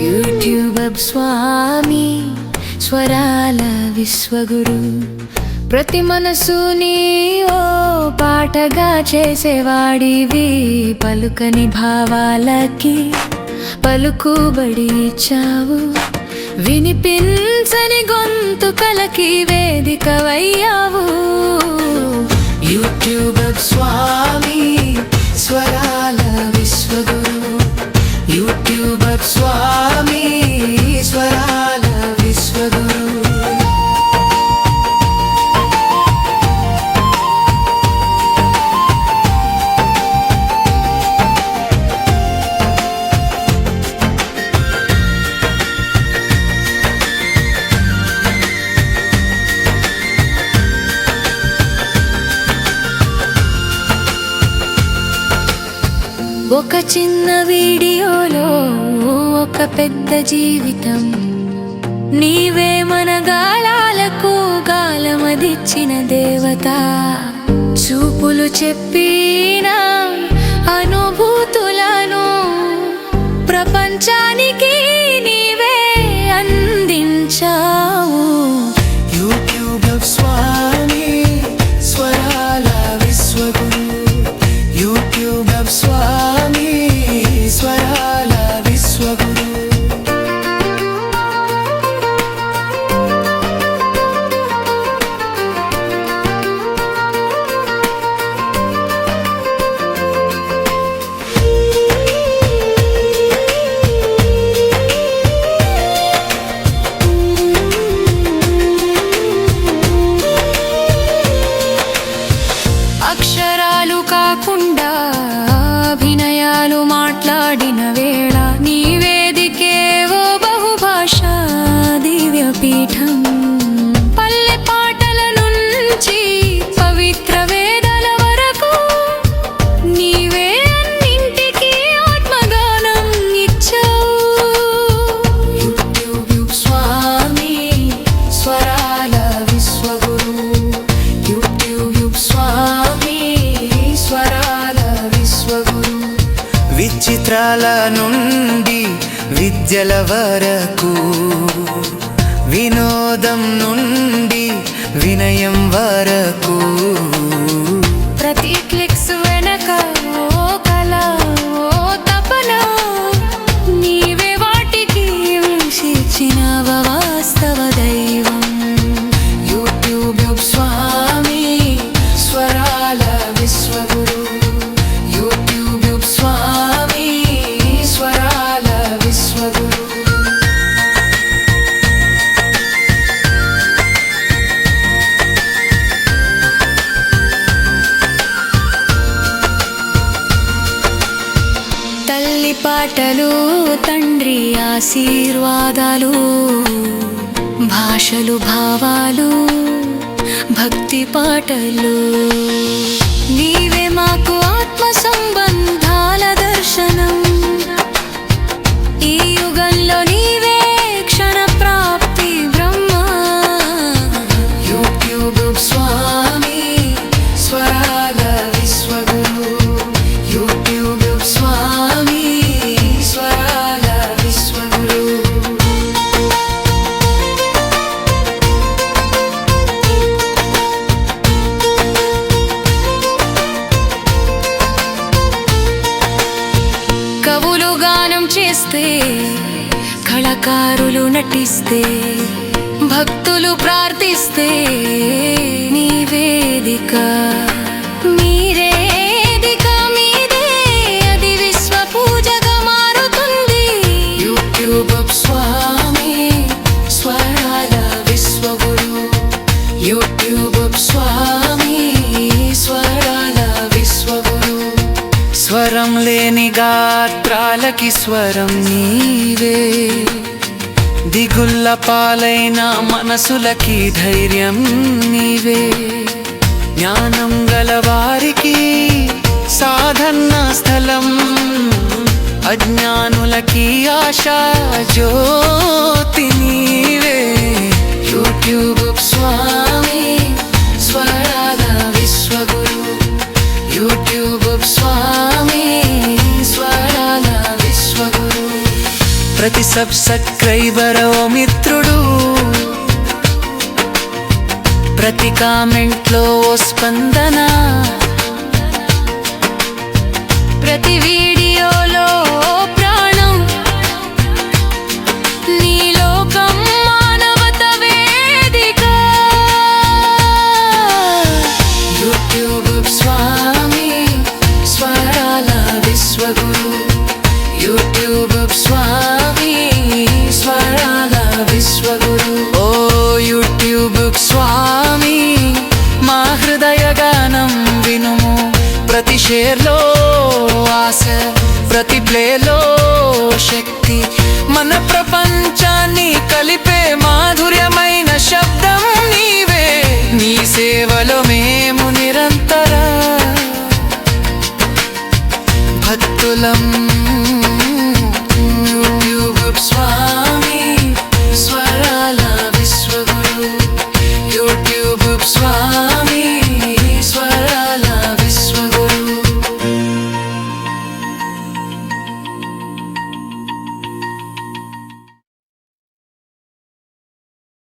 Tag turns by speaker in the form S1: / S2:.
S1: YouTube స్వామి స్వరాల విశ్వగురు, ప్రతి మనసుని ఓ పాటగా చేసేవాడివి. పలుకని భావాలకి పలుకుబడి ఇచ్చావు, వినిపించని గొంతుకలకి వేదికవయ్యావు. యూట్యూబ్ స్వామి స్వరాల విశ్వగురు, యూట్యూబ్ స్వామి స్వరాల విశ్వగురు. ఒక చిన్న వీడియోలో ఒక పెద్ద జీవితం, నీవే మన గాలాలకు గాలమదిచ్చిన దేవత. చూపులు చెప్పిన అనుభూతులను ప్రపంచానికి నీవే అందించావు. యూట్యూబ్ స్వామి స్వరాల విశ్వగురు, యూట్యూబ్ స్వామి స్వరాల విశ్వగురు. అక్షరాలు కాకుండా అభినయాలు మాట్లాడిన వేళ నీ వేదికేవో బహుభాషా దివ్యపీఠం. పల్లె పాటల నుంచి పవిత్ర వేదాల వరకు నీవే అన్నింటికీ ఆత్మగానం ఇచ్చావు. యూట్యూబ్ స్వామి స్వరాల విశ్వగురు, యూట్యూబ్ స్వామి స్వరాల విశ్వగురు. విచిత్రాల నుండి విద్యల వరకు, వినోదం నుండి వినయం వరకు, ప్రతి క్లిక్స్ వెనక ఓ కళ ఓ తపన, నీవే వాటికి శిక్షినవ వాస్తవ దైవం. యూట్యూబ్ స్వామి స్వరాల విశ్వగురు, యూట్యూబ్ స్వామి స్వరాల విశ్వగురు. తల్లి పాటలు తండ్రి ఆశీర్వాదాలు, భాషలు భావాలు భక్తి పాటలు, నీవే మాకు ఆత్మ సంబంధాల దర్శనం. ఈ యుగంలో నీవే క్షణ ప్రాప్తి బ్రహ్మ. యూట్యూబ్ స్వామి స్వరాల విశ్వగురు, యూట్యూబ్ స్వామి స్వరాల విశ్వగురు. కవులు గానం చేస్తే, కళాకారులు నటిస్తే, భక్తులు ప్రార్థిస్తే నీ వేదిక మీరేదిక మీదే అది విశ్వ పూజగా మారుతుంది. యూట్యూబ్ స్వామి స్వరాల విశ్వగురు, యూట్యూబ్ స్వామి స్వరాల విశ్వగురు. స్వరం లేని గాత్రాలకి స్వరం నీవే, దిగుళ్ళ పాలైన మనసులకి ధైర్యం నీవే. జ్ఞానం గలవారికి సాధన స్థలం, అజ్ఞానులకి ఆశా జ్యోతి నీవే. యూట్యూబ్ సబ్స్క్రైబర్ ఓ మిత్రుడు, ప్రతి కామెంట్లో ఓ స్పందన, ప్రతి వీడియోలో ఓ ప్రాణం, నీ లోకం మానవత వేదిక. యూట్యూబ్ స్వామి స్వరాల విశ్వగురు, యూట్యూబ్ స్వామి స్వరాల విశ్వగురు. ఓ యూట్యూబ్ స్వామి మా హృదయ గానం వినుము, ప్రతి షేర్లో ఆశ, ప్రతి ప్లేలో శక్తి, మన ప్రపంచాన్ని కలిపే మా